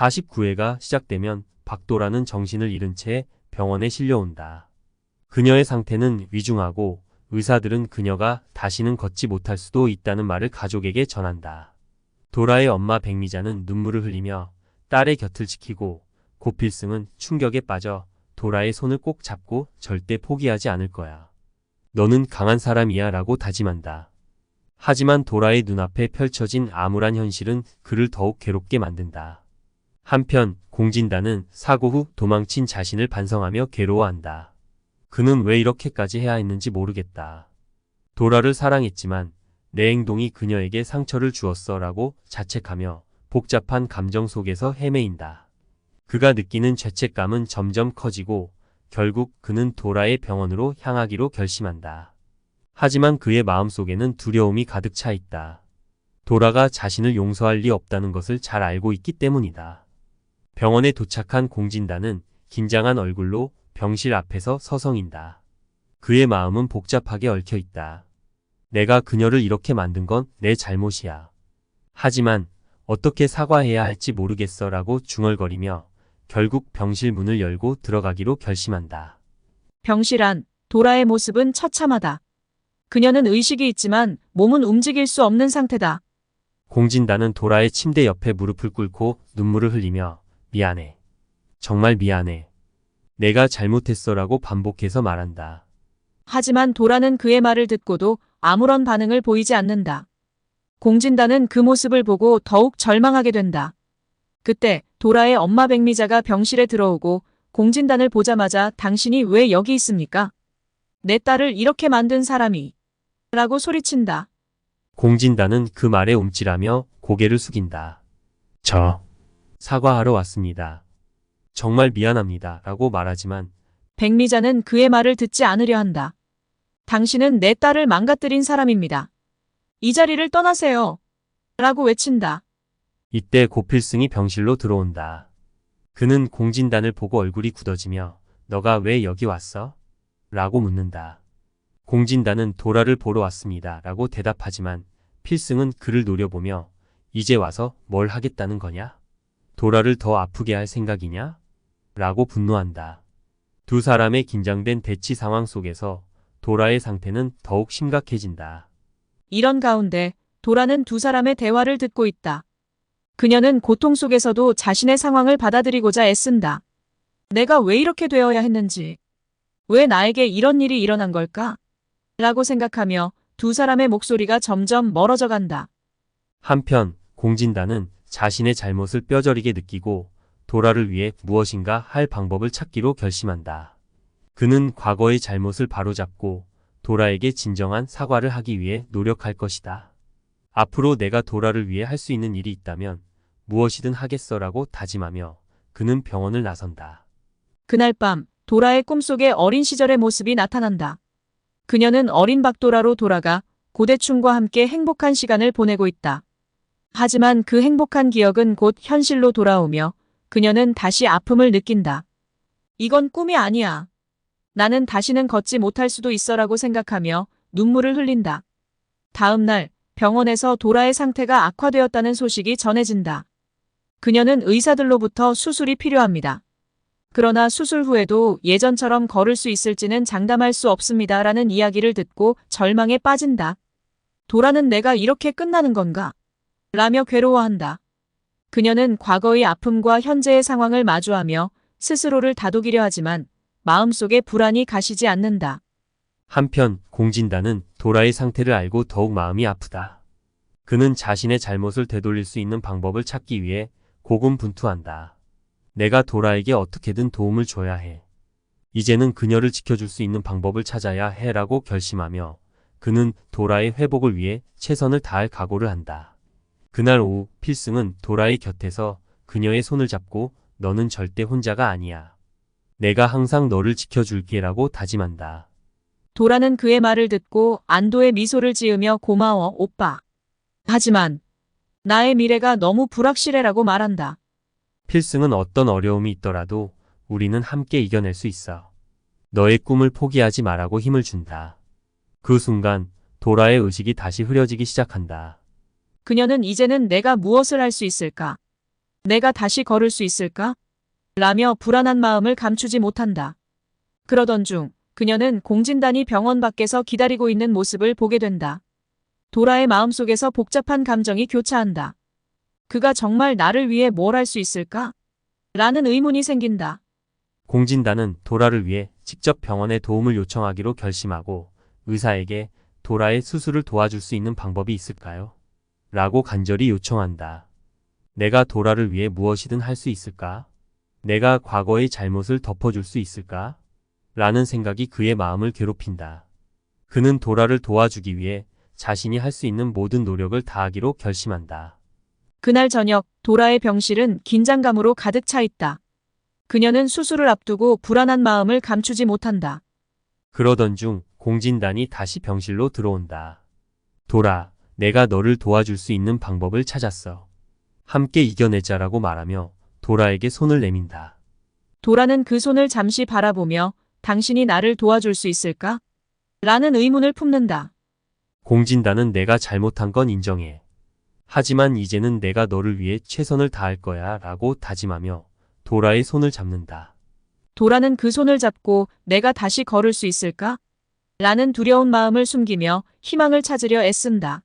49회가 시작되면 박도라는 정신을 잃은 채 병원에 실려온다. 그녀의 상태는 위중하고 의사들은 그녀가 다시는 걷지 못할 수도 있다는 말을 가족에게 전한다. 도라의 엄마 백미자는 눈물을 흘리며 딸의 곁을 지키고 고필승은 충격에 빠져 도라의 손을 꼭 잡고 절대 포기하지 않을 거야. 너는 강한 사람이야 라고 다짐한다. 하지만 도라의 눈앞에 펼쳐진 암울한 현실은 그를 더욱 괴롭게 만든다. 한편 공진단은 사고 후 도망친 자신을 반성하며 괴로워한다. 그는 왜 이렇게까지 해야 했는지 모르겠다. 도라를 사랑했지만 내 행동이 그녀에게 상처를 주었어 라고 자책하며 복잡한 감정 속에서 헤매인다. 그가 느끼는 죄책감은 점점 커지고 결국 그는 도라의 병원으로 향하기로 결심한다. 하지만 그의 마음속에는 두려움이 가득 차 있다. 도라가 자신을 용서할 리 없다는 것을 잘 알고 있기 때문이다. 병원에 도착한 공진단은 긴장한 얼굴로 병실 앞에서 서성인다. 그의 마음은 복잡하게 얽혀 있다. 내가 그녀를 이렇게 만든 건 내 잘못이야. 하지만 어떻게 사과해야 할지 모르겠어 라고 중얼거리며 결국 병실 문을 열고 들어가기로 결심한다. 병실 안, 도라의 모습은 처참하다. 그녀는 의식이 있지만 몸은 움직일 수 없는 상태다. 공진단은 도라의 침대 옆에 무릎을 꿇고 눈물을 흘리며 미안해. 정말 미안해. 내가 잘못했어 라고 반복해서 말한다. 하지만 도라는 그의 말을 듣고도 아무런 반응을 보이지 않는다. 공진단은 그 모습을 보고 더욱 절망하게 된다. 그때 도라의 엄마 백미자가 병실에 들어오고 공진단을 보자마자 당신이 왜 여기 있습니까? 내 딸을 이렇게 만든 사람이 라고 소리친다. 공진단은 그 말에 움찔하며 고개를 숙인다. 저 사과하러 왔습니다. 정말 미안합니다 라고 말하지만 백미자는 그의 말을 듣지 않으려 한다. 당신은 내 딸을 망가뜨린 사람입니다. 이 자리를 떠나세요. 라고 외친다. 이때 고필승이 병실로 들어온다. 그는 공진단을 보고 얼굴이 굳어지며 너가 왜 여기 왔어? 라고 묻는다. 공진단은 도라를 보러 왔습니다 라고 대답하지만 필승은 그를 노려보며 이제 와서 뭘 하겠다는 거냐? 도라를 더 아프게 할 생각이냐? 라고 분노한다. 두 사람의 긴장된 대치 상황 속에서 도라의 상태는 더욱 심각해진다. 이런 가운데 도라는 두 사람의 대화를 듣고 있다. 그녀는 고통 속에서도 자신의 상황을 받아들이고자 애쓴다. 내가 왜 이렇게 되어야 했는지, 왜 나에게 이런 일이 일어난 걸까? 라고 생각하며 두 사람의 목소리가 점점 멀어져 간다. 한편 공진단은 자신의 잘못을 뼈저리게 느끼고 도라를 위해 무엇인가 할 방법을 찾기로 결심한다. 그는 과거의 잘못을 바로잡고 도라에게 진정한 사과를 하기 위해 노력할 것이다. 앞으로 내가 도라를 위해 할 수 있는 일이 있다면 무엇이든 하겠어라고 다짐하며 그는 병원을 나선다. 그날 밤 도라의 꿈속에 어린 시절의 모습이 나타난다. 그녀는 어린 박도라로 돌아가 고대충과 함께 행복한 시간을 보내고 있다. 하지만 그 행복한 기억은 곧 현실로 돌아오며 그녀는 다시 아픔을 느낀다. 이건 꿈이 아니야. 나는 다시는 걷지 못할 수도 있어라고 생각하며 눈물을 흘린다. 다음 날 병원에서 도라의 상태가 악화되었다는 소식이 전해진다. 그녀는 의사들로부터 수술이 필요합니다. 그러나 수술 후에도 예전처럼 걸을 수 있을지는 장담할 수 없습니다. 라는 이야기를 듣고 절망에 빠진다. 도라는 내가 이렇게 끝나는 건가? 라며 괴로워한다. 그녀는 과거의 아픔과 현재의 상황을 마주하며 스스로를 다독이려 하지만 마음속에 불안이 가시지 않는다. 한편 공진단은 도라의 상태를 알고 더욱 마음이 아프다. 그는 자신의 잘못을 되돌릴 수 있는 방법을 찾기 위해 고군분투한다. 내가 도라에게 어떻게든 도움을 줘야 해. 이제는 그녀를 지켜줄 수 있는 방법을 찾아야 해라고 결심하며 그는 도라의 회복을 위해 최선을 다할 각오를 한다. 그날 오후 필승은 도라의 곁에서 그녀의 손을 잡고 너는 절대 혼자가 아니야. 내가 항상 너를 지켜줄게 라고 다짐한다. 도라는 그의 말을 듣고 안도의 미소를 지으며 고마워 오빠. 하지만 나의 미래가 너무 불확실해라고 말한다. 필승은 어떤 어려움이 있더라도 우리는 함께 이겨낼 수 있어. 너의 꿈을 포기하지 말라고 힘을 준다. 그 순간 도라의 의식이 다시 흐려지기 시작한다. 그녀는 이제는 내가 무엇을 할 수 있을까? 내가 다시 걸을 수 있을까? 라며 불안한 마음을 감추지 못한다. 그러던 중 그녀는 공진단이 병원 밖에서 기다리고 있는 모습을 보게 된다. 도라의 마음속에서 복잡한 감정이 교차한다. 그가 정말 나를 위해 뭘 할 수 있을까? 라는 의문이 생긴다. 공진단은 도라를 위해 직접 병원에 도움을 요청하기로 결심하고 의사에게 도라의 수술을 도와줄 수 있는 방법이 있을까요? 라고 간절히 요청한다. 내가 도라를 위해 무엇이든 할 수 있을까? 내가 과거의 잘못을 덮어줄 수 있을까? 라는 생각이 그의 마음을 괴롭힌다. 그는 도라를 도와주기 위해 자신이 할 수 있는 모든 노력을 다하기로 결심한다. 그날 저녁 도라의 병실은 긴장감으로 가득 차 있다. 그녀는 수술을 앞두고 불안한 마음을 감추지 못한다. 그러던 중 공진단이 다시 병실로 들어온다. 도라, 내가 너를 도와줄 수 있는 방법을 찾았어. 함께 이겨내자라고 말하며 도라에게 손을 내민다. 도라는 그 손을 잠시 바라보며 당신이 나를 도와줄 수 있을까? 라는 의문을 품는다. 공진단은 내가 잘못한 건 인정해. 하지만 이제는 내가 너를 위해 최선을 다할 거야 라고 다짐하며 도라의 손을 잡는다. 도라는 그 손을 잡고 내가 다시 걸을 수 있을까? 라는 두려운 마음을 숨기며 희망을 찾으려 애쓴다.